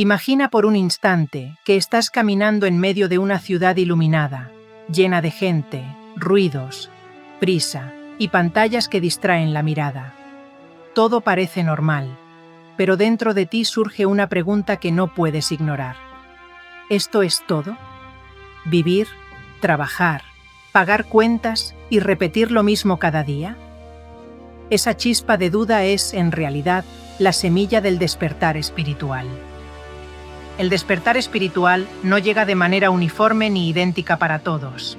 Imagina por un instante que estás caminando en medio de una ciudad iluminada, llena de gente, ruidos, prisa y pantallas que distraen la mirada. Todo parece normal, pero dentro de ti surge una pregunta que no puedes ignorar. ¿Esto es todo? ¿Vivir, trabajar, pagar cuentas y repetir lo mismo cada día? Esa chispa de duda es, en realidad, la semilla del despertar espiritual. El despertar espiritual no llega de manera uniforme ni idéntica para todos.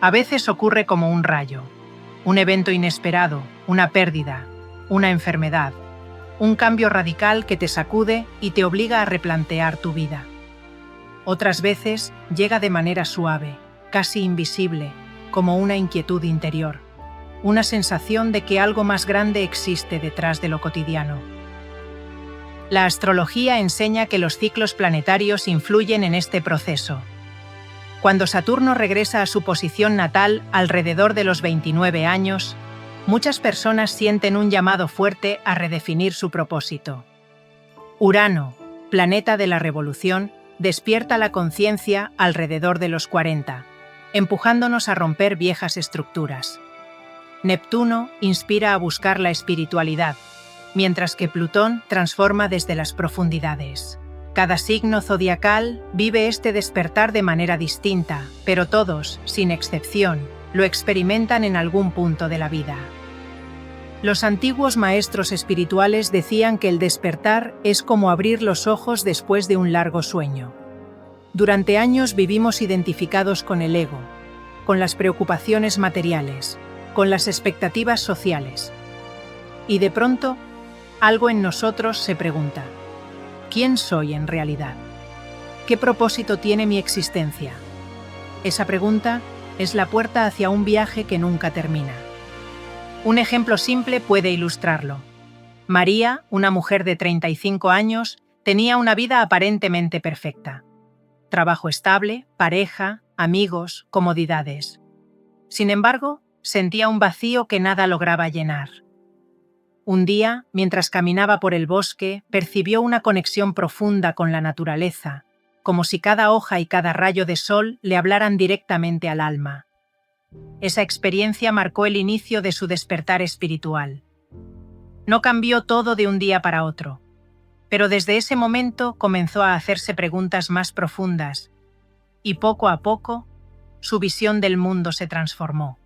A veces ocurre como un rayo, un evento inesperado, una pérdida, una enfermedad, un cambio radical que te sacude y te obliga a replantear tu vida. Otras veces llega de manera suave, casi invisible, como una inquietud interior, una sensación de que algo más grande existe detrás de lo cotidiano. La astrología enseña que los ciclos planetarios influyen en este proceso. Cuando Saturno regresa a su posición natal alrededor de los 29 años, muchas personas sienten un llamado fuerte a redefinir su propósito. Urano, planeta de la revolución, despierta la conciencia alrededor de los 40, empujándonos a romper viejas estructuras. Neptuno inspira a buscar la espiritualidad, mientras que Plutón transforma desde las profundidades. Cada signo zodiacal vive este despertar de manera distinta, pero todos, sin excepción, lo experimentan en algún punto de la vida. Los antiguos maestros espirituales decían que el despertar es como abrir los ojos después de un largo sueño. Durante años vivimos identificados con el ego, con las preocupaciones materiales, con las expectativas sociales. Y de pronto, algo en nosotros se pregunta: ¿quién soy en realidad? ¿Qué propósito tiene mi existencia? Esa pregunta es la puerta hacia un viaje que nunca termina. Un ejemplo simple puede ilustrarlo. María, una mujer de 35 años, tenía una vida aparentemente perfecta. Trabajo estable, pareja, amigos, comodidades. Sin embargo, sentía un vacío que nada lograba llenar. Un día, mientras caminaba por el bosque, percibió una conexión profunda con la naturaleza, como si cada hoja y cada rayo de sol le hablaran directamente al alma. Esa experiencia marcó el inicio de su despertar espiritual. No cambió todo de un día para otro, pero desde ese momento comenzó a hacerse preguntas más profundas, y poco a poco, su visión del mundo se transformó.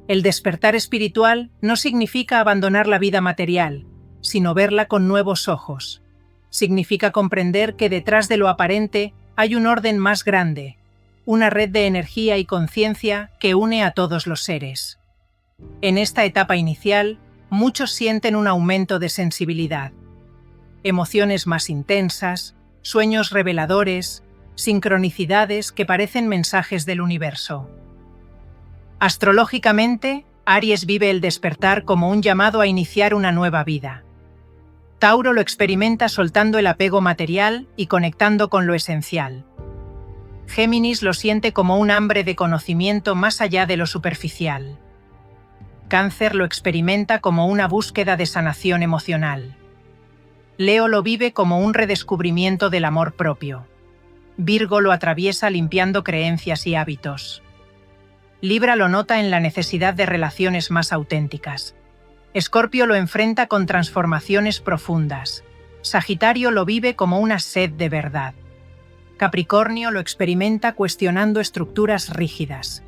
El despertar espiritual no significa abandonar la vida material, sino verla con nuevos ojos. Significa comprender que detrás de lo aparente hay un orden más grande, una red de energía y conciencia que une a todos los seres. En esta etapa inicial, muchos sienten un aumento de sensibilidad, emociones más intensas, sueños reveladores, sincronicidades que parecen mensajes del universo. Astrológicamente, Aries vive el despertar como un llamado a iniciar una nueva vida. Tauro lo experimenta soltando el apego material y conectando con lo esencial. Géminis lo siente como un hambre de conocimiento más allá de lo superficial. Cáncer lo experimenta como una búsqueda de sanación emocional. Leo lo vive como un redescubrimiento del amor propio. Virgo lo atraviesa limpiando creencias y hábitos. Libra lo nota en la necesidad de relaciones más auténticas. Escorpio lo enfrenta con transformaciones profundas. Sagitario lo vive como una sed de verdad. Capricornio lo experimenta cuestionando estructuras rígidas.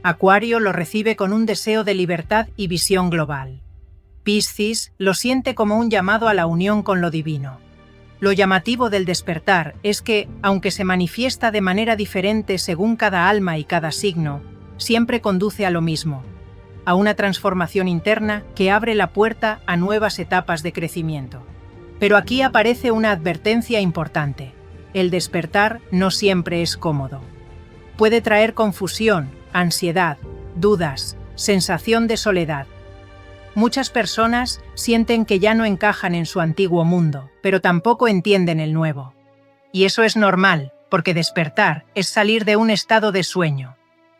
Acuario lo recibe con un deseo de libertad y visión global. Piscis lo siente como un llamado a la unión con lo divino. Lo llamativo del despertar es que, aunque se manifiesta de manera diferente según cada alma y cada signo, siempre conduce a lo mismo, a una transformación interna que abre la puerta a nuevas etapas de crecimiento. Pero aquí aparece una advertencia importante. El despertar no siempre es cómodo. Puede traer confusión, ansiedad, dudas, sensación de soledad. Muchas personas sienten que ya no encajan en su antiguo mundo, pero tampoco entienden el nuevo. Y eso es normal, porque despertar es salir de un estado de sueño.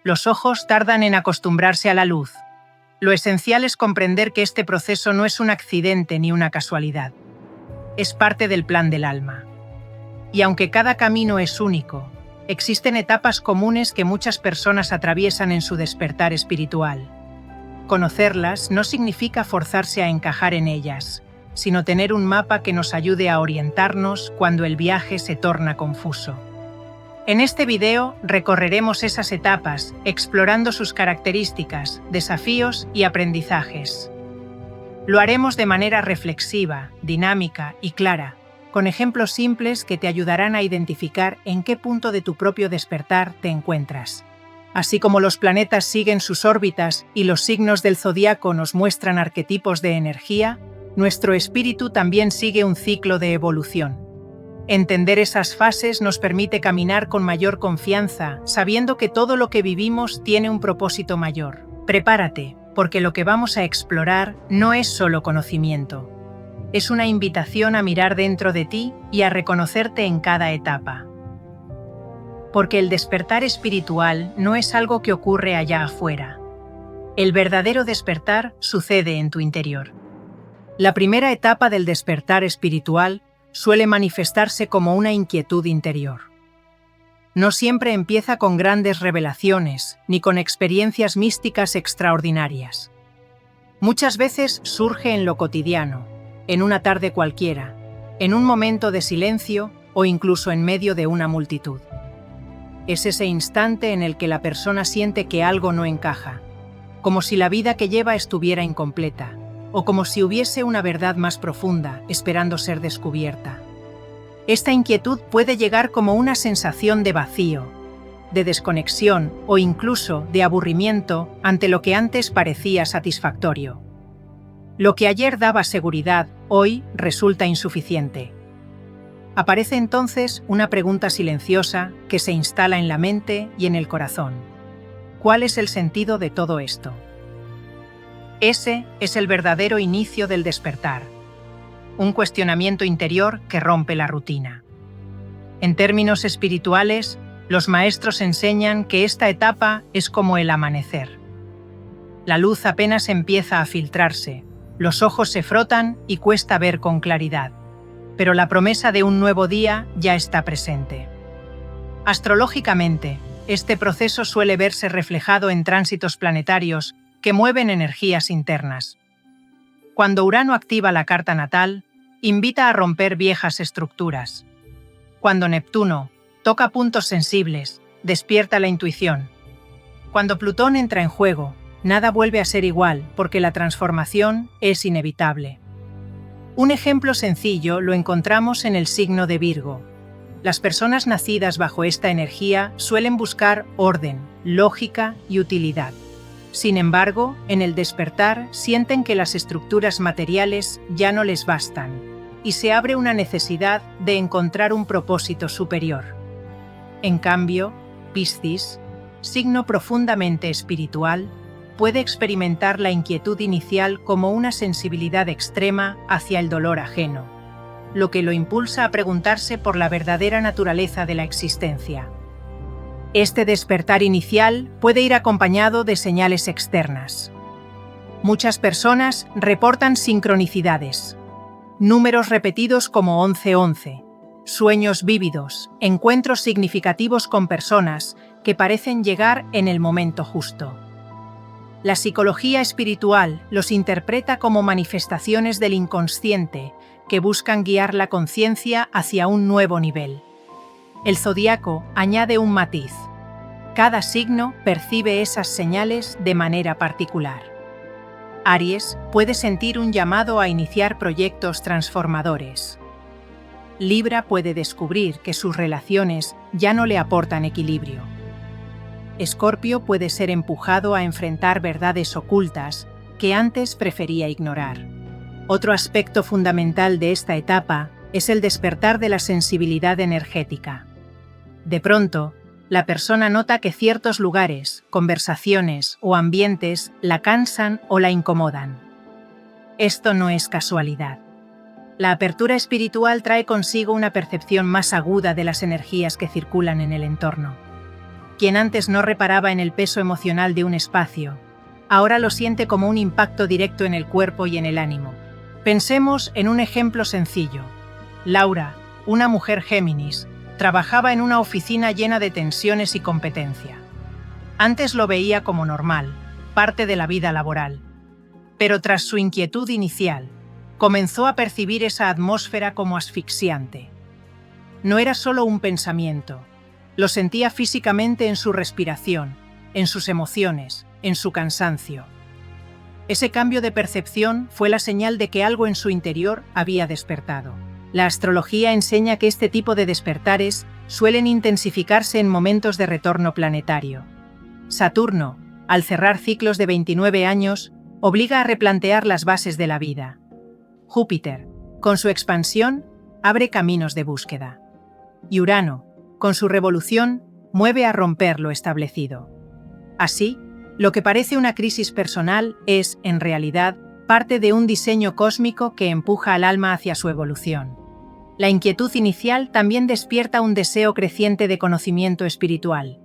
Los ojos tardan en acostumbrarse a la luz. Lo esencial es comprender que este proceso no es un accidente ni una casualidad. Es parte del plan del alma. Y aunque cada camino es único, existen etapas comunes que muchas personas atraviesan en su despertar espiritual. Conocerlas no significa forzarse a encajar en ellas, sino tener un mapa que nos ayude a orientarnos cuando el viaje se torna confuso. En este video recorreremos esas etapas, explorando sus características, desafíos y aprendizajes. Lo haremos de manera reflexiva, dinámica y clara, con ejemplos simples que te ayudarán a identificar en qué punto de tu propio despertar te encuentras. Así como los planetas siguen sus órbitas y los signos del zodiaco nos muestran arquetipos de energía, nuestro espíritu también sigue un ciclo de evolución. Entender esas fases nos permite caminar con mayor confianza, sabiendo que todo lo que vivimos tiene un propósito mayor. Prepárate, porque lo que vamos a explorar no es solo conocimiento. Es una invitación a mirar dentro de ti y a reconocerte en cada etapa. Porque el despertar espiritual no es algo que ocurre allá afuera. El verdadero despertar sucede en tu interior. La primera etapa del despertar espiritual suele manifestarse como una inquietud interior. No siempre empieza con grandes revelaciones ni con experiencias místicas extraordinarias. Muchas veces surge en lo cotidiano, en una tarde cualquiera, en un momento de silencio o incluso en medio de una multitud. Es ese instante en el que la persona siente que algo no encaja, como si la vida que lleva estuviera incompleta, o como si hubiese una verdad más profunda esperando ser descubierta. Esta inquietud puede llegar como una sensación de vacío, de desconexión o incluso de aburrimiento ante lo que antes parecía satisfactorio. Lo que ayer daba seguridad, hoy resulta insuficiente. Aparece entonces una pregunta silenciosa que se instala en la mente y en el corazón. ¿Cuál es el sentido de todo esto? Ese es el verdadero inicio del despertar, un cuestionamiento interior que rompe la rutina. En términos espirituales, los maestros enseñan que esta etapa es como el amanecer. La luz apenas empieza a filtrarse, los ojos se frotan y cuesta ver con claridad, pero la promesa de un nuevo día ya está presente. Astrológicamente, este proceso suele verse reflejado en tránsitos planetarios que mueven energías internas. Cuando Urano activa la carta natal, invita a romper viejas estructuras. Cuando Neptuno toca puntos sensibles, despierta la intuición. Cuando Plutón entra en juego, nada vuelve a ser igual porque la transformación es inevitable. Un ejemplo sencillo lo encontramos en el signo de Virgo. Las personas nacidas bajo esta energía suelen buscar orden, lógica y utilidad. Sin embargo, en el despertar sienten que las estructuras materiales ya no les bastan, y se abre una necesidad de encontrar un propósito superior. En cambio, Piscis, signo profundamente espiritual, puede experimentar la inquietud inicial como una sensibilidad extrema hacia el dolor ajeno, lo que lo impulsa a preguntarse por la verdadera naturaleza de la existencia. Este despertar inicial puede ir acompañado de señales externas. Muchas personas reportan sincronicidades, números repetidos como 1111, sueños vívidos, encuentros significativos con personas que parecen llegar en el momento justo. La psicología espiritual los interpreta como manifestaciones del inconsciente que buscan guiar la conciencia hacia un nuevo nivel. El zodiaco añade un matiz. Cada signo percibe esas señales de manera particular. Aries puede sentir un llamado a iniciar proyectos transformadores. Libra puede descubrir que sus relaciones ya no le aportan equilibrio. Escorpio puede ser empujado a enfrentar verdades ocultas que antes prefería ignorar. Otro aspecto fundamental de esta etapa es el despertar de la sensibilidad energética. De pronto, la persona nota que ciertos lugares, conversaciones o ambientes la cansan o la incomodan. Esto no es casualidad. La apertura espiritual trae consigo una percepción más aguda de las energías que circulan en el entorno. Quien antes no reparaba en el peso emocional de un espacio, ahora lo siente como un impacto directo en el cuerpo y en el ánimo. Pensemos en un ejemplo sencillo. Laura, una mujer Géminis, trabajaba en una oficina llena de tensiones y competencia. Antes lo veía como normal, parte de la vida laboral. Pero tras su inquietud inicial, comenzó a percibir esa atmósfera como asfixiante. No era solo un pensamiento, lo sentía físicamente en su respiración, en sus emociones, en su cansancio. Ese cambio de percepción fue la señal de que algo en su interior había despertado. La astrología enseña que este tipo de despertares suelen intensificarse en momentos de retorno planetario. Saturno, al cerrar ciclos de 29 años, obliga a replantear las bases de la vida. Júpiter, con su expansión, abre caminos de búsqueda. Y Urano, con su revolución, mueve a romper lo establecido. Así, lo que parece una crisis personal es, en realidad, parte de un diseño cósmico que empuja al alma hacia su evolución. La inquietud inicial también despierta un deseo creciente de conocimiento espiritual.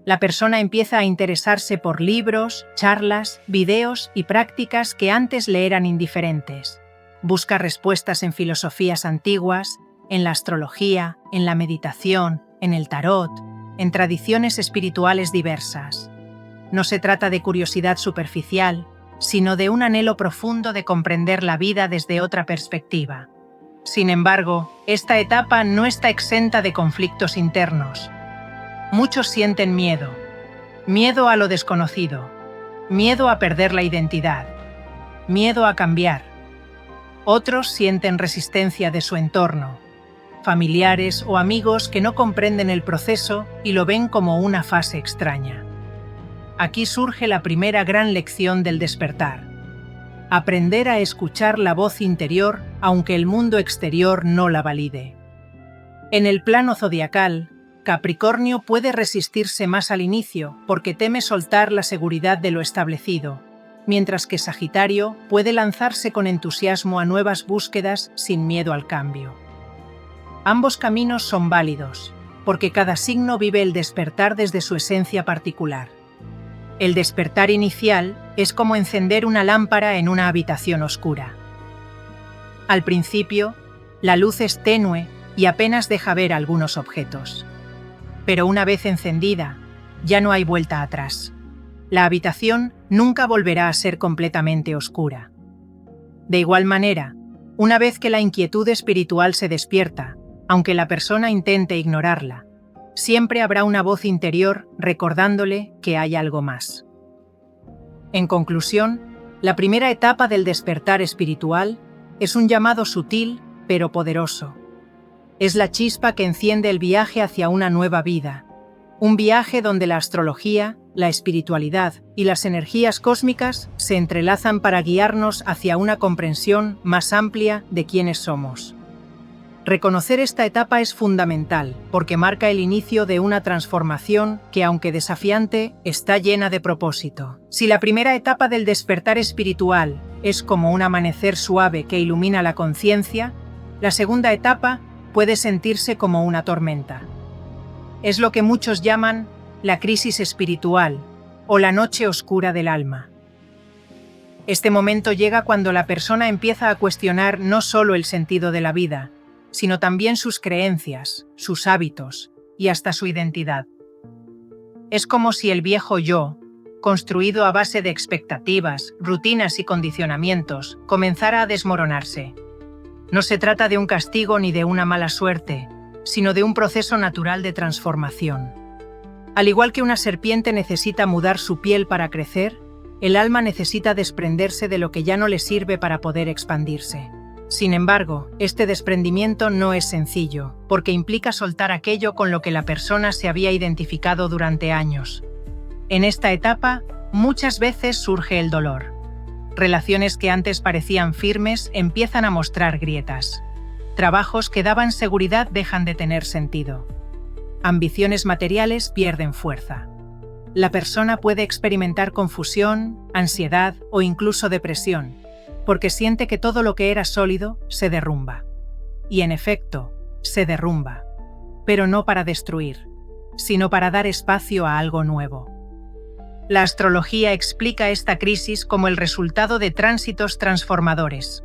La persona empieza a interesarse por libros, charlas, videos y prácticas que antes le eran indiferentes. Busca respuestas en filosofías antiguas, en la astrología, en la meditación, en el tarot, en tradiciones espirituales diversas. No se trata de curiosidad superficial, sino de un anhelo profundo de comprender la vida desde otra perspectiva. Sin embargo, esta etapa no está exenta de conflictos internos. Muchos sienten miedo. Miedo a lo desconocido. Miedo a perder la identidad. Miedo a cambiar. Otros sienten resistencia de su entorno. Familiares o amigos que no comprenden el proceso y lo ven como una fase extraña. Aquí surge la primera gran lección del despertar. Aprender a escuchar la voz interior aunque el mundo exterior no la valide. En el plano zodiacal, Capricornio puede resistirse más al inicio porque teme soltar la seguridad de lo establecido, mientras que Sagitario puede lanzarse con entusiasmo a nuevas búsquedas sin miedo al cambio. Ambos caminos son válidos, porque cada signo vive el despertar desde su esencia particular. El despertar inicial es como encender una lámpara en una habitación oscura. Al principio, la luz es tenue y apenas deja ver algunos objetos. Pero una vez encendida, ya no hay vuelta atrás. La habitación nunca volverá a ser completamente oscura. De igual manera, una vez que la inquietud espiritual se despierta, aunque la persona intente ignorarla, siempre habrá una voz interior recordándole que hay algo más. En conclusión, la primera etapa del despertar espiritual es un llamado sutil pero poderoso. Es la chispa que enciende el viaje hacia una nueva vida, un viaje donde la astrología, la espiritualidad y las energías cósmicas se entrelazan para guiarnos hacia una comprensión más amplia de quiénes somos. Reconocer esta etapa es fundamental porque marca el inicio de una transformación que, aunque desafiante, está llena de propósito. Si la primera etapa del despertar espiritual es como un amanecer suave que ilumina la conciencia, la segunda etapa puede sentirse como una tormenta. Es lo que muchos llaman la crisis espiritual o la noche oscura del alma. Este momento llega cuando la persona empieza a cuestionar no solo el sentido de la vida, sino también sus creencias, sus hábitos y hasta su identidad. Es como si el viejo yo, construido a base de expectativas, rutinas y condicionamientos, comenzara a desmoronarse. No se trata de un castigo ni de una mala suerte, sino de un proceso natural de transformación. Al igual que una serpiente necesita mudar su piel para crecer, el alma necesita desprenderse de lo que ya no le sirve para poder expandirse. Sin embargo, este desprendimiento no es sencillo, porque implica soltar aquello con lo que la persona se había identificado durante años. En esta etapa, muchas veces surge el dolor. Relaciones que antes parecían firmes empiezan a mostrar grietas. Trabajos que daban seguridad dejan de tener sentido. Ambiciones materiales pierden fuerza. La persona puede experimentar confusión, ansiedad o incluso depresión, porque siente que todo lo que era sólido se derrumba. Y en efecto, se derrumba, pero no para destruir, sino para dar espacio a algo nuevo. La astrología explica esta crisis como el resultado de tránsitos transformadores.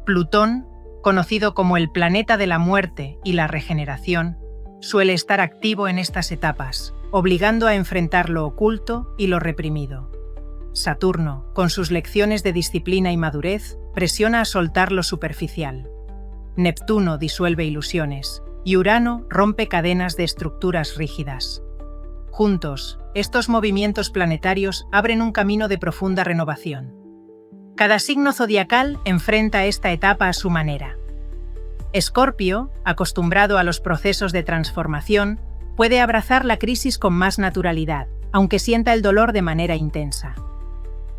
Plutón, conocido como el planeta de la muerte y la regeneración, suele estar activo en estas etapas, obligando a enfrentar lo oculto y lo reprimido. Saturno, con sus lecciones de disciplina y madurez, presiona a soltar lo superficial. Neptuno disuelve ilusiones y Urano rompe cadenas de estructuras rígidas. Juntos, estos movimientos planetarios abren un camino de profunda renovación. Cada signo zodiacal enfrenta esta etapa a su manera. Escorpio, acostumbrado a los procesos de transformación, puede abrazar la crisis con más naturalidad, aunque sienta el dolor de manera intensa.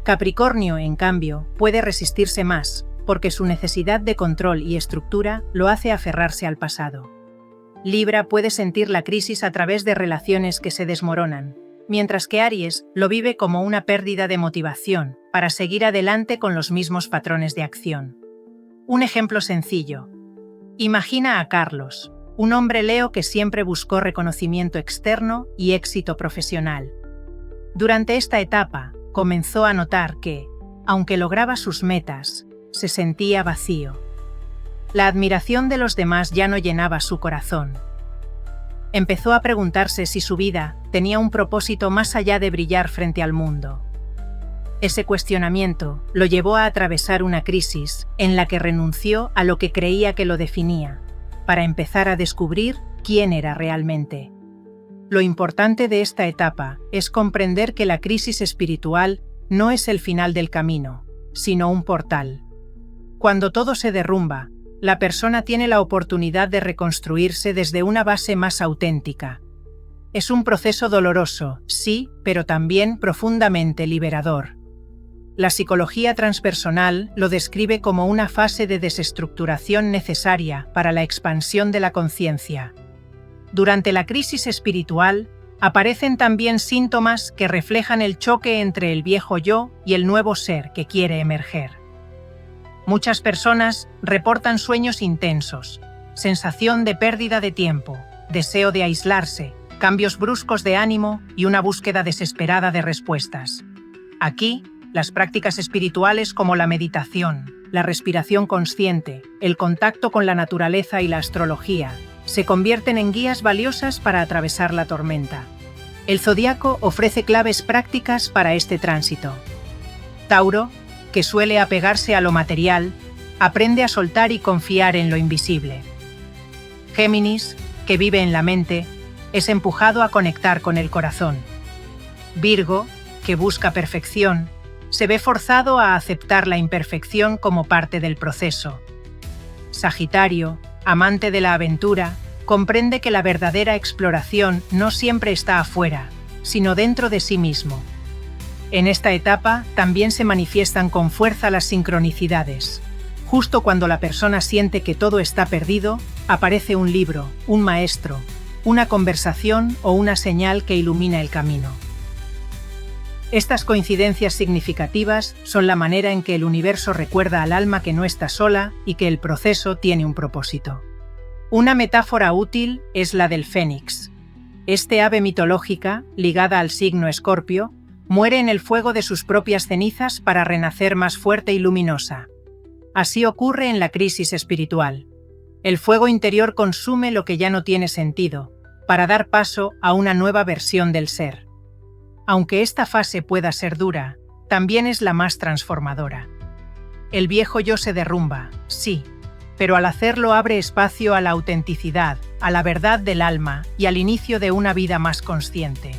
Capricornio, en cambio, puede resistirse más, porque su necesidad de control y estructura lo hace aferrarse al pasado. Libra puede sentir la crisis a través de relaciones que se desmoronan, mientras que Aries lo vive como una pérdida de motivación para seguir adelante con los mismos patrones de acción. Un ejemplo sencillo. Imagina a Carlos, un hombre Leo que siempre buscó reconocimiento externo y éxito profesional. Durante esta etapa, comenzó a notar que, aunque lograba sus metas, se sentía vacío. La admiración de los demás ya no llenaba su corazón. Empezó a preguntarse si su vida tenía un propósito más allá de brillar frente al mundo. Ese cuestionamiento lo llevó a atravesar una crisis en la que renunció a lo que creía que lo definía, para empezar a descubrir quién era realmente. Lo importante de esta etapa es comprender que la crisis espiritual no es el final del camino, sino un portal. Cuando todo se derrumba, la persona tiene la oportunidad de reconstruirse desde una base más auténtica. Es un proceso doloroso, sí, pero también profundamente liberador. La psicología transpersonal lo describe como una fase de desestructuración necesaria para la expansión de la conciencia. Durante la crisis espiritual, aparecen también síntomas que reflejan el choque entre el viejo yo y el nuevo ser que quiere emerger. Muchas personas reportan sueños intensos, sensación de pérdida de tiempo, deseo de aislarse, cambios bruscos de ánimo y una búsqueda desesperada de respuestas. Aquí, las prácticas espirituales como la meditación, la respiración consciente, el contacto con la naturaleza y la astrología se convierten en guías valiosas para atravesar la tormenta. El zodiaco ofrece claves prácticas para este tránsito. Tauro, que suele apegarse a lo material, aprende a soltar y confiar en lo invisible. Géminis, que vive en la mente, es empujado a conectar con el corazón. Virgo, que busca perfección, se ve forzado a aceptar la imperfección como parte del proceso. Sagitario, amante de la aventura, comprende que la verdadera exploración no siempre está afuera, sino dentro de sí mismo. En esta etapa también se manifiestan con fuerza las sincronicidades. Justo cuando la persona siente que todo está perdido, aparece un libro, un maestro, una conversación o una señal que ilumina el camino. Estas coincidencias significativas son la manera en que el universo recuerda al alma que no está sola y que el proceso tiene un propósito. Una metáfora útil es la del fénix. Este ave mitológica, ligada al signo Escorpio, muere en el fuego de sus propias cenizas para renacer más fuerte y luminosa. Así ocurre en la crisis espiritual. El fuego interior consume lo que ya no tiene sentido, para dar paso a una nueva versión del ser. Aunque esta fase pueda ser dura, también es la más transformadora. El viejo yo se derrumba, sí, pero al hacerlo abre espacio a la autenticidad, a la verdad del alma y al inicio de una vida más consciente.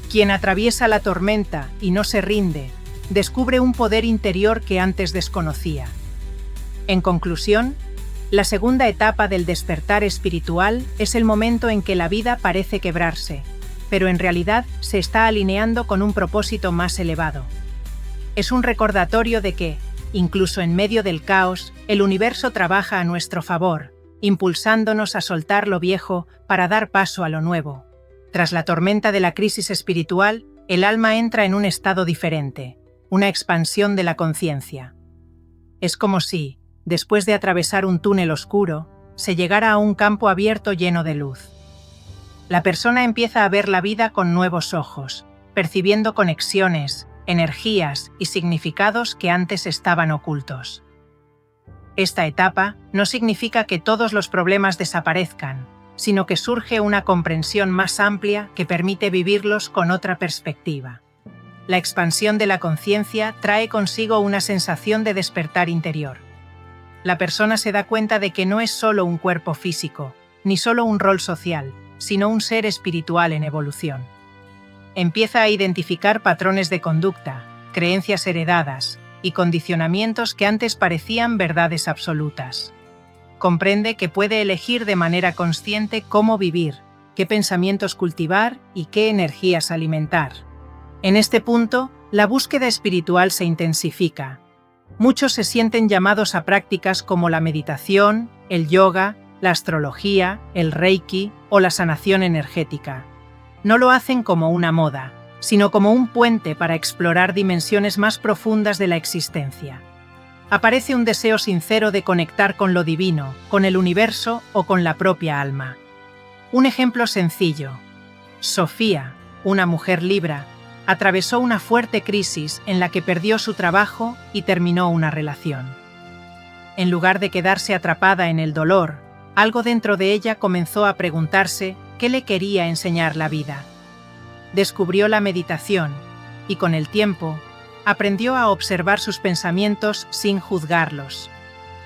Quien atraviesa la tormenta y no se rinde, descubre un poder interior que antes desconocía. En conclusión, la segunda etapa del despertar espiritual es el momento en que la vida parece quebrarse, pero en realidad se está alineando con un propósito más elevado. Es un recordatorio de que, incluso en medio del caos, el universo trabaja a nuestro favor, impulsándonos a soltar lo viejo para dar paso a lo nuevo. Tras la tormenta de la crisis espiritual, el alma entra en un estado diferente, una expansión de la conciencia. Es como si, después de atravesar un túnel oscuro, se llegara a un campo abierto lleno de luz. La persona empieza a ver la vida con nuevos ojos, percibiendo conexiones, energías y significados que antes estaban ocultos. Esta etapa no significa que todos los problemas desaparezcan, sino que surge una comprensión más amplia que permite vivirlos con otra perspectiva. La expansión de la conciencia trae consigo una sensación de despertar interior. La persona se da cuenta de que no es solo un cuerpo físico, ni solo un rol social, sino un ser espiritual en evolución. Empieza a identificar patrones de conducta, creencias heredadas y condicionamientos que antes parecían verdades absolutas. Comprende que puede elegir de manera consciente cómo vivir, qué pensamientos cultivar y qué energías alimentar. En este punto, la búsqueda espiritual se intensifica. Muchos se sienten llamados a prácticas como la meditación, el yoga, la astrología, el reiki o la sanación energética. No lo hacen como una moda, sino como un puente para explorar dimensiones más profundas de la existencia. Aparece un deseo sincero de conectar con lo divino, con el universo o con la propia alma. Un ejemplo sencillo. Sofía, una mujer Libra, atravesó una fuerte crisis en la que perdió su trabajo y terminó una relación. En lugar de quedarse atrapada en el dolor, algo dentro de ella comenzó a preguntarse qué le quería enseñar la vida. Descubrió la meditación y con el tiempo aprendió a observar sus pensamientos sin juzgarlos.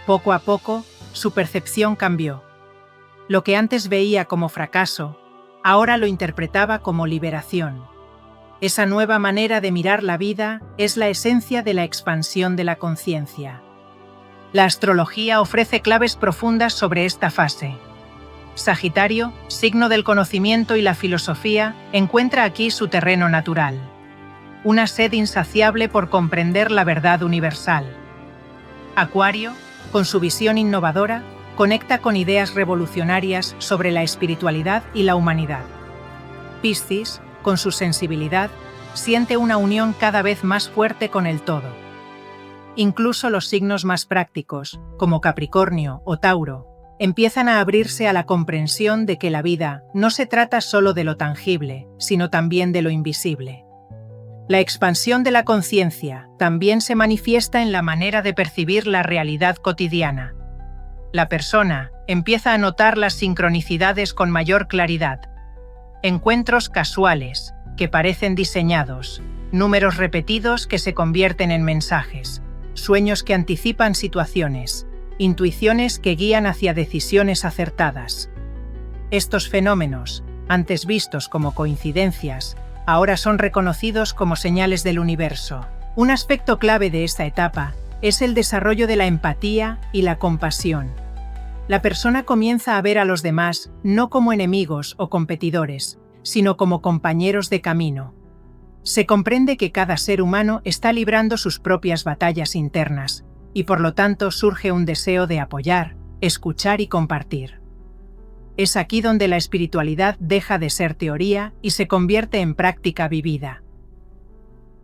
Poco a poco, su percepción cambió. Lo que antes veía como fracaso, ahora lo interpretaba como liberación. Esa nueva manera de mirar la vida es la esencia de la expansión de la conciencia. La astrología ofrece claves profundas sobre esta fase. Sagitario, signo del conocimiento y la filosofía, encuentra aquí su terreno natural. Una sed insaciable por comprender la verdad universal. Acuario, con su visión innovadora, conecta con ideas revolucionarias sobre la espiritualidad y la humanidad. Piscis, con su sensibilidad, siente una unión cada vez más fuerte con el todo. Incluso los signos más prácticos, como Capricornio o Tauro, empiezan a abrirse a la comprensión de que la vida no se trata solo de lo tangible, sino también de lo invisible. La expansión de la conciencia también se manifiesta en la manera de percibir la realidad cotidiana. La persona empieza a notar las sincronicidades con mayor claridad. Encuentros casuales, que parecen diseñados, números repetidos que se convierten en mensajes, sueños que anticipan situaciones, intuiciones que guían hacia decisiones acertadas. Estos fenómenos, antes vistos como coincidencias, ahora son reconocidos como señales del universo. Un aspecto clave de esta etapa es el desarrollo de la empatía y la compasión. La persona comienza a ver a los demás no como enemigos o competidores, sino como compañeros de camino. Se comprende que cada ser humano está librando sus propias batallas internas, y por lo tanto surge un deseo de apoyar, escuchar y compartir. Es aquí donde la espiritualidad deja de ser teoría y se convierte en práctica vivida.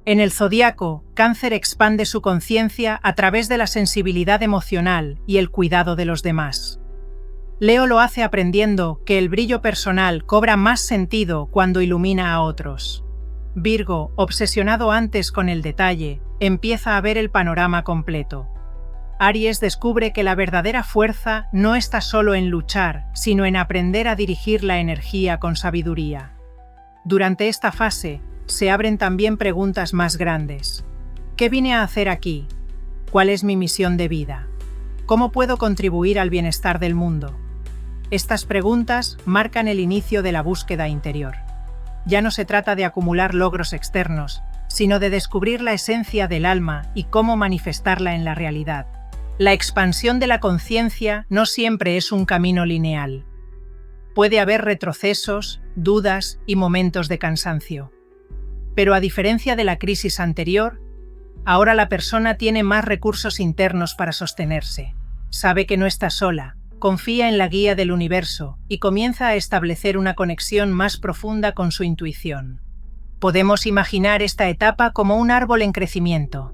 En el zodiaco, Cáncer expande su conciencia a través de la sensibilidad emocional y el cuidado de los demás. Leo lo hace aprendiendo que el brillo personal cobra más sentido cuando ilumina a otros. Virgo, obsesionado antes con el detalle, empieza a ver el panorama completo. Aries descubre que la verdadera fuerza no está solo en luchar, sino en aprender a dirigir la energía con sabiduría. Durante esta fase, se abren también preguntas más grandes. ¿Qué vine a hacer aquí? ¿Cuál es mi misión de vida? ¿Cómo puedo contribuir al bienestar del mundo? Estas preguntas marcan el inicio de la búsqueda interior. Ya no se trata de acumular logros externos, sino de descubrir la esencia del alma y cómo manifestarla en la realidad. La expansión de la conciencia no siempre es un camino lineal. Puede haber retrocesos, dudas y momentos de cansancio. Pero a diferencia de la crisis anterior, ahora la persona tiene más recursos internos para sostenerse. Sabe que no está sola, confía en la guía del universo y comienza a establecer una conexión más profunda con su intuición. Podemos imaginar esta etapa como un árbol en crecimiento.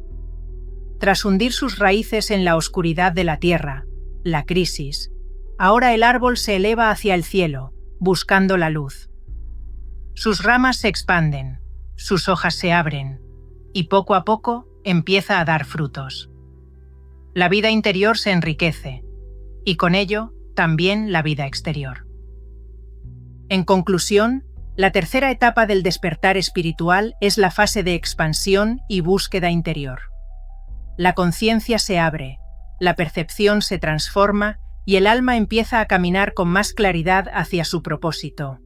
Tras hundir sus raíces en la oscuridad de la tierra, la crisis, ahora el árbol se eleva hacia el cielo, buscando la luz. Sus ramas se expanden, sus hojas se abren, y poco a poco empieza a dar frutos. la vida interior se enriquece, y con ello también la vida exterior. En conclusión, la tercera etapa del despertar espiritual es la fase de expansión y búsqueda interior. La conciencia se abre, la percepción se transforma y el alma empieza a caminar con más claridad hacia su propósito.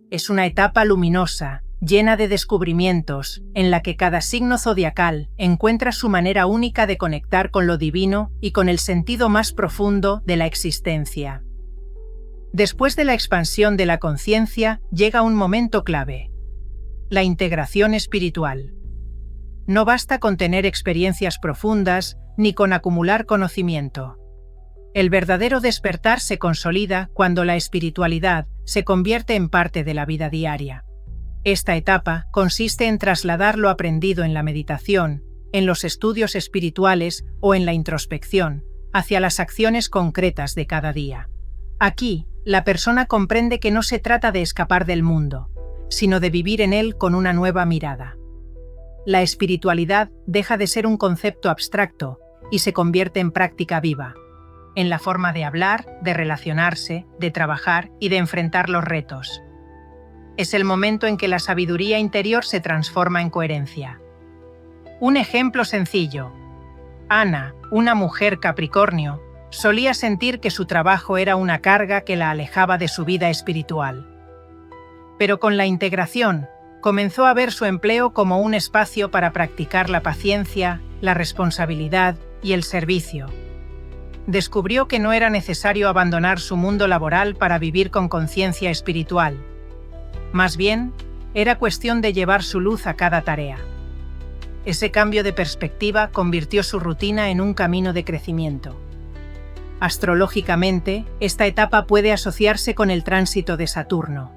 Es una etapa luminosa, llena de descubrimientos, en la que cada signo zodiacal encuentra su manera única de conectar con lo divino y con el sentido más profundo de la existencia. Después de la expansión de la conciencia, llega un momento clave: la integración espiritual. No basta con tener experiencias profundas ni con acumular conocimiento. El verdadero despertar se consolida cuando la espiritualidad se convierte en parte de la vida diaria. Esta etapa consiste en trasladar lo aprendido en la meditación, en los estudios espirituales o en la introspección, hacia las acciones concretas de cada día. Aquí, la persona comprende que no se trata de escapar del mundo, sino de vivir en él con una nueva mirada. La espiritualidad deja de ser un concepto abstracto y se convierte en práctica viva, en la forma de hablar, de relacionarse, de trabajar y de enfrentar los retos. Es el momento en que la sabiduría interior se transforma en coherencia. Un ejemplo sencillo. Ana, una mujer Capricornio, solía sentir que su trabajo era una carga que la alejaba de su vida espiritual. Pero con la integración, comenzó a ver su empleo como un espacio para practicar la paciencia, la responsabilidad y el servicio. Descubrió que no era necesario abandonar su mundo laboral para vivir con conciencia espiritual. Más bien, era cuestión de llevar su luz a cada tarea. Ese cambio de perspectiva convirtió su rutina en un camino de crecimiento. Astrológicamente, esta etapa puede asociarse con el tránsito de Saturno.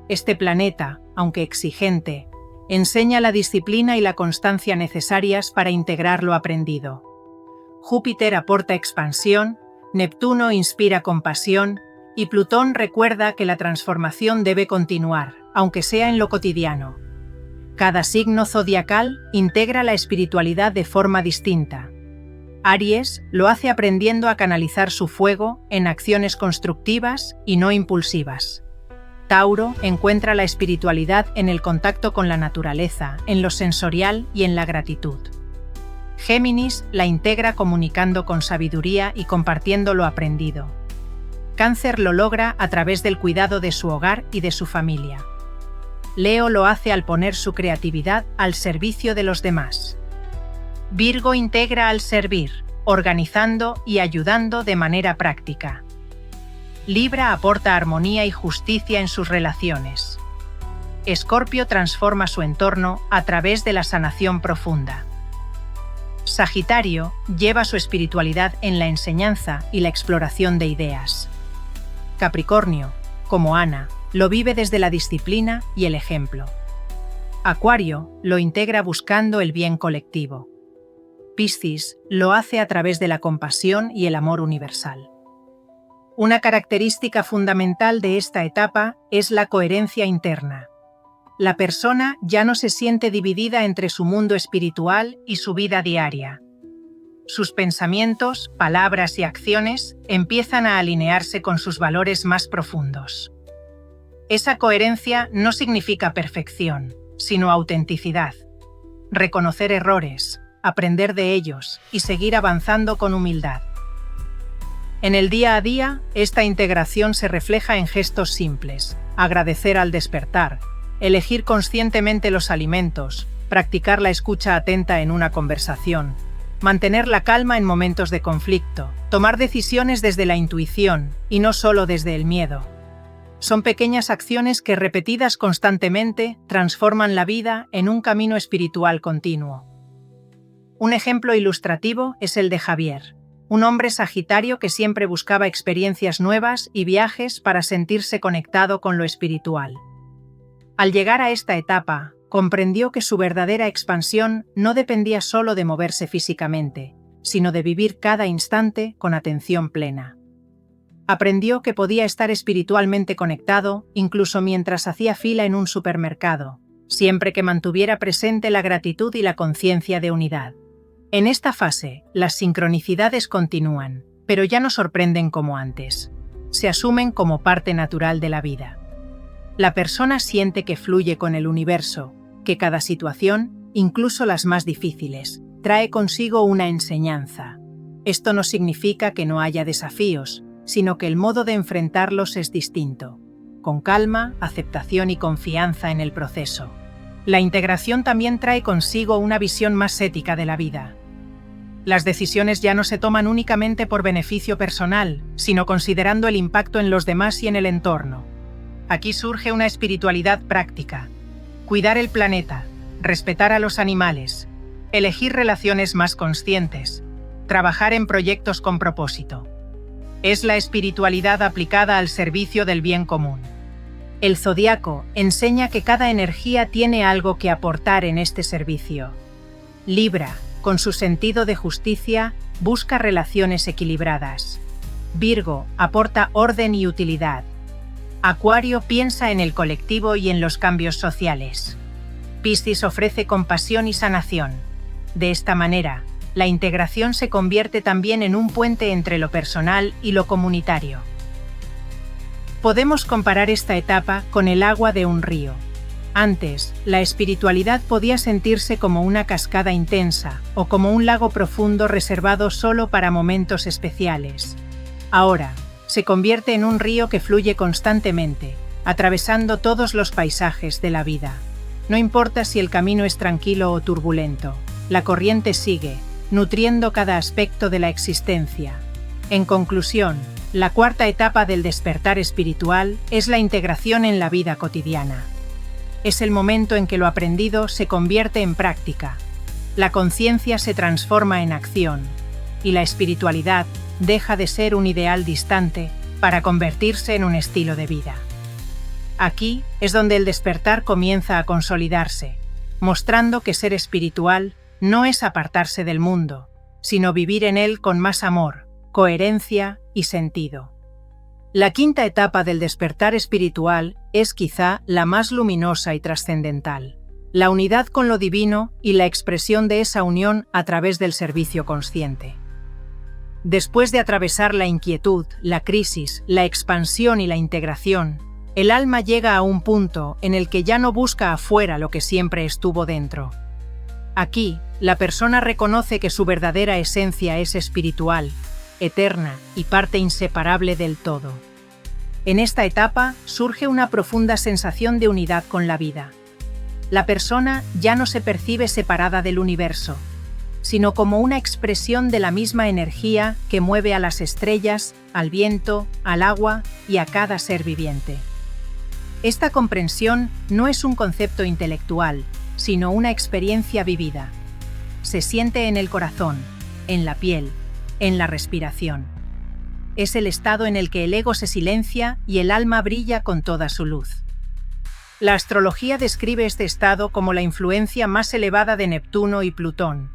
Este planeta, aunque exigente, enseña la disciplina y la constancia necesarias para integrar lo aprendido. Júpiter aporta expansión, Neptuno inspira compasión y Plutón recuerda que la transformación debe continuar, aunque sea en lo cotidiano. Cada signo zodiacal integra la espiritualidad de forma distinta. Aries lo hace aprendiendo a canalizar su fuego en acciones constructivas y no impulsivas. Tauro encuentra la espiritualidad en el contacto con la naturaleza, en lo sensorial y en la gratitud. Géminis la integra comunicando con sabiduría y compartiendo lo aprendido. Cáncer lo logra a través del cuidado de su hogar y de su familia. Leo lo hace al poner su creatividad al servicio de los demás. Virgo integra al servir, organizando y ayudando de manera práctica. Libra aporta armonía y justicia en sus relaciones. Escorpio transforma su entorno a través de la sanación profunda. Sagitario lleva su espiritualidad en la enseñanza y la exploración de ideas. Capricornio, como Ana, lo vive desde la disciplina y el ejemplo. Acuario lo integra buscando el bien colectivo. Piscis lo hace a través de la compasión y el amor universal. Una característica fundamental de esta etapa es la coherencia interna. La persona ya no se siente dividida entre su mundo espiritual y su vida diaria. Sus pensamientos, palabras y acciones empiezan a alinearse con sus valores más profundos. Esa coherencia no significa perfección, sino autenticidad. Reconocer errores, aprender de ellos y seguir avanzando con humildad. En el día a día, esta integración se refleja en gestos simples: agradecer al despertar, elegir conscientemente los alimentos, practicar la escucha atenta en una conversación, mantener la calma en momentos de conflicto, tomar decisiones desde la intuición y no solo desde el miedo. Son pequeñas acciones que, repetidas constantemente, transforman la vida en un camino espiritual continuo. Un ejemplo ilustrativo es el de Javier, un hombre sagitario que siempre buscaba experiencias nuevas y viajes para sentirse conectado con lo espiritual. Al llegar a esta etapa, comprendió que su verdadera expansión no dependía solo de moverse físicamente, sino de vivir cada instante con atención plena. Aprendió que podía estar espiritualmente conectado incluso mientras hacía fila en un supermercado, siempre que mantuviera presente la gratitud y la conciencia de unidad. En esta fase, las sincronicidades continúan, pero ya no sorprenden como antes. Se asumen como parte natural de la vida. La persona siente que fluye con el universo, que cada situación, incluso las más difíciles, trae consigo una enseñanza. Esto no significa que no haya desafíos, sino que el modo de enfrentarlos es distinto, con calma, aceptación y confianza en el proceso. La integración también trae consigo una visión más ética de la vida. Las decisiones ya no se toman únicamente por beneficio personal, sino considerando el impacto en los demás y en el entorno. Aquí surge una espiritualidad práctica. Cuidar el planeta, respetar a los animales, elegir relaciones más conscientes, trabajar en proyectos con propósito. Es la espiritualidad aplicada al servicio del bien común. El zodiaco enseña que cada energía tiene algo que aportar en este servicio. Libra, con su sentido de justicia, busca relaciones equilibradas. Virgo aporta orden y utilidad. Acuario piensa en el colectivo y en los cambios sociales. Piscis ofrece compasión y sanación. De esta manera, la integración se convierte también en un puente entre lo personal y lo comunitario. Podemos comparar esta etapa con el agua de un río. Antes, la espiritualidad podía sentirse como una cascada intensa o como un lago profundo reservado solo para momentos especiales. Ahora, se convierte en un río que fluye constantemente, atravesando todos los paisajes de la vida. No importa si el camino es tranquilo o turbulento, la corriente sigue, nutriendo cada aspecto de la existencia. En conclusión, la cuarta etapa del despertar espiritual es la integración en la vida cotidiana. Es el momento en que lo aprendido se convierte en práctica, la conciencia se transforma en acción, y la espiritualidad deja de ser un ideal distante para convertirse en un estilo de vida. Aquí es donde el despertar comienza a consolidarse, mostrando que ser espiritual no es apartarse del mundo, sino vivir en él con más amor, coherencia y sentido. La quinta etapa del despertar espiritual es quizá la más luminosa y trascendental, la unidad con lo divino y la expresión de esa unión a través del servicio consciente. Después de atravesar la inquietud, la crisis, la expansión y la integración, el alma llega a un punto en el que ya no busca afuera lo que siempre estuvo dentro. Aquí, la persona reconoce que su verdadera esencia es espiritual, eterna y parte inseparable del todo. En esta etapa surge una profunda sensación de unidad con la vida. La persona ya no se percibe separada del universo, sino como una expresión de la misma energía que mueve a las estrellas, al viento, al agua y a cada ser viviente. Esta comprensión no es un concepto intelectual, sino una experiencia vivida. Se siente en el corazón, en la piel, en la respiración. Es el estado en el que el ego se silencia y el alma brilla con toda su luz. La astrología describe este estado como la influencia más elevada de Neptuno y Plutón.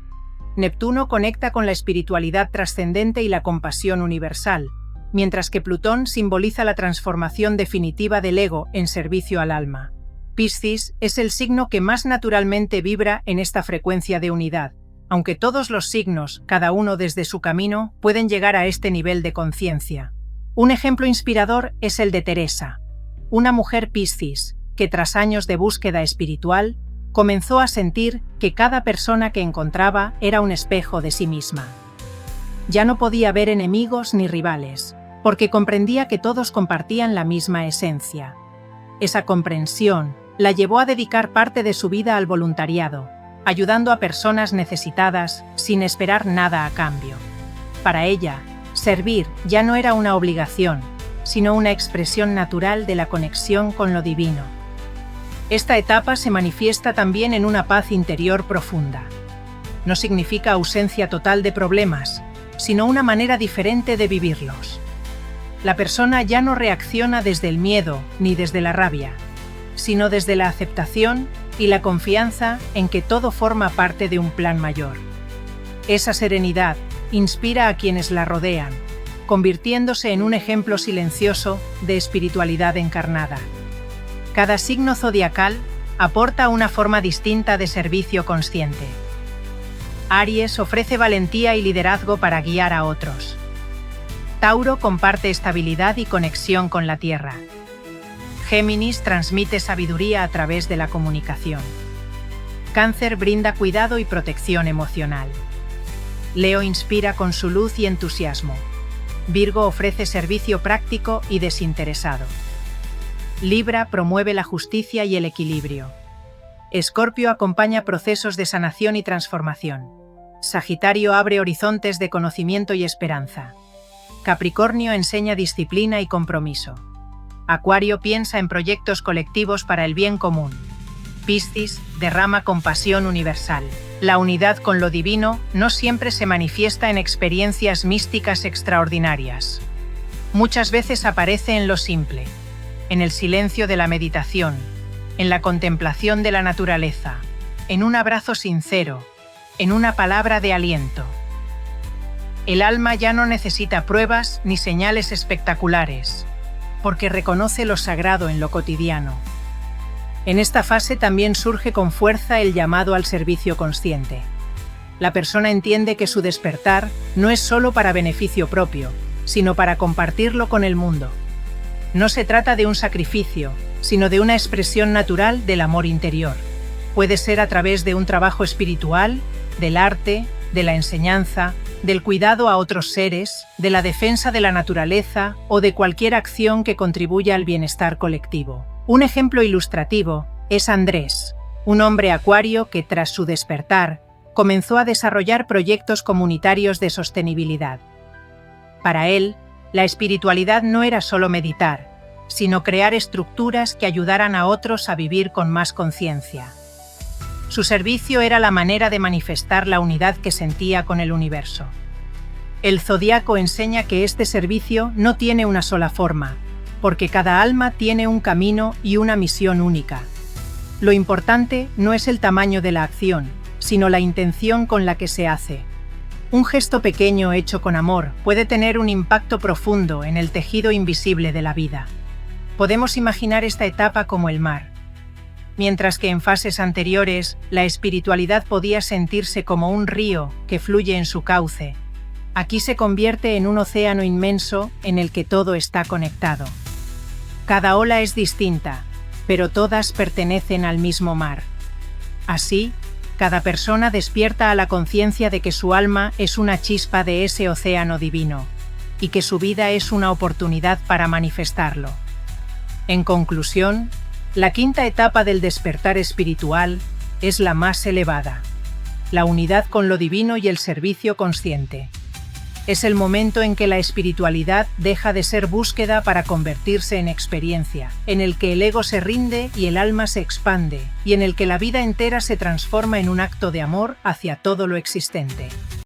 Neptuno conecta con la espiritualidad trascendente y la compasión universal, mientras que Plutón simboliza la transformación definitiva del ego en servicio al alma. Piscis es el signo que más naturalmente vibra en esta frecuencia de unidad, aunque todos los signos, cada uno desde su camino, pueden llegar a este nivel de conciencia. Un ejemplo inspirador es el de Teresa, una mujer Piscis que tras años de búsqueda espiritual, comenzó a sentir que cada persona que encontraba era un espejo de sí misma. Ya no podía ver enemigos ni rivales, porque comprendía que todos compartían la misma esencia. Esa comprensión la llevó a dedicar parte de su vida al voluntariado, ayudando a personas necesitadas sin esperar nada a cambio. Para ella, servir ya no era una obligación, sino una expresión natural de la conexión con lo divino. Esta etapa se manifiesta también en una paz interior profunda. No significa ausencia total de problemas, sino una manera diferente de vivirlos. La persona ya no reacciona desde el miedo ni desde la rabia, sino desde la aceptación y la confianza en que todo forma parte de un plan mayor. Esa serenidad inspira a quienes la rodean, convirtiéndose en un ejemplo silencioso de espiritualidad encarnada. Cada signo zodiacal aporta una forma distinta de servicio consciente. Aries ofrece valentía y liderazgo para guiar a otros. Tauro comparte estabilidad y conexión con la Tierra. Géminis transmite sabiduría a través de la comunicación. Cáncer brinda cuidado y protección emocional. Leo inspira con su luz y entusiasmo. Virgo ofrece servicio práctico y desinteresado. Libra promueve la justicia y el equilibrio. Escorpio acompaña procesos de sanación y transformación. Sagitario abre horizontes de conocimiento y esperanza. Capricornio enseña disciplina y compromiso. Acuario piensa en proyectos colectivos para el bien común. Piscis derrama compasión universal. La unidad con lo divino no siempre se manifiesta en experiencias místicas extraordinarias. Muchas veces aparece en lo simple, en el silencio de la meditación, en la contemplación de la naturaleza, en un abrazo sincero, en una palabra de aliento. El alma ya no necesita pruebas ni señales espectaculares, porque reconoce lo sagrado en lo cotidiano. En esta fase también surge con fuerza el llamado al servicio consciente. La persona entiende que su despertar no es solo para beneficio propio, sino para compartirlo con el mundo. No se trata de un sacrificio, sino de una expresión natural del amor interior. Puede ser a través de un trabajo espiritual, del arte, de la enseñanza, del cuidado a otros seres, de la defensa de la naturaleza o de cualquier acción que contribuya al bienestar colectivo. Un ejemplo ilustrativo es Andrés, un hombre acuario que tras su despertar comenzó a desarrollar proyectos comunitarios de sostenibilidad. Para él, la espiritualidad no era solo meditar, sino crear estructuras que ayudaran a otros a vivir con más conciencia. Su servicio era la manera de manifestar la unidad que sentía con el universo. El zodiaco enseña que este servicio no tiene una sola forma, porque cada alma tiene un camino y una misión única. Lo importante no es el tamaño de la acción, sino la intención con la que se hace. Un gesto pequeño hecho con amor puede tener un impacto profundo en el tejido invisible de la vida. Podemos imaginar esta etapa como el mar. Mientras que en fases anteriores la espiritualidad podía sentirse como un río que fluye en su cauce, aquí se convierte en un océano inmenso en el que todo está conectado. Cada ola es distinta, pero todas pertenecen al mismo mar. Así, cada persona despierta a la conciencia de que su alma es una chispa de ese océano divino, y que su vida es una oportunidad para manifestarlo. En conclusión, la quinta etapa del despertar espiritual es la más elevada, la unidad con lo divino y el servicio consciente. Es el momento en que la espiritualidad deja de ser búsqueda para convertirse en experiencia, en el que el ego se rinde y el alma se expande, y en el que la vida entera se transforma en un acto de amor hacia todo lo existente.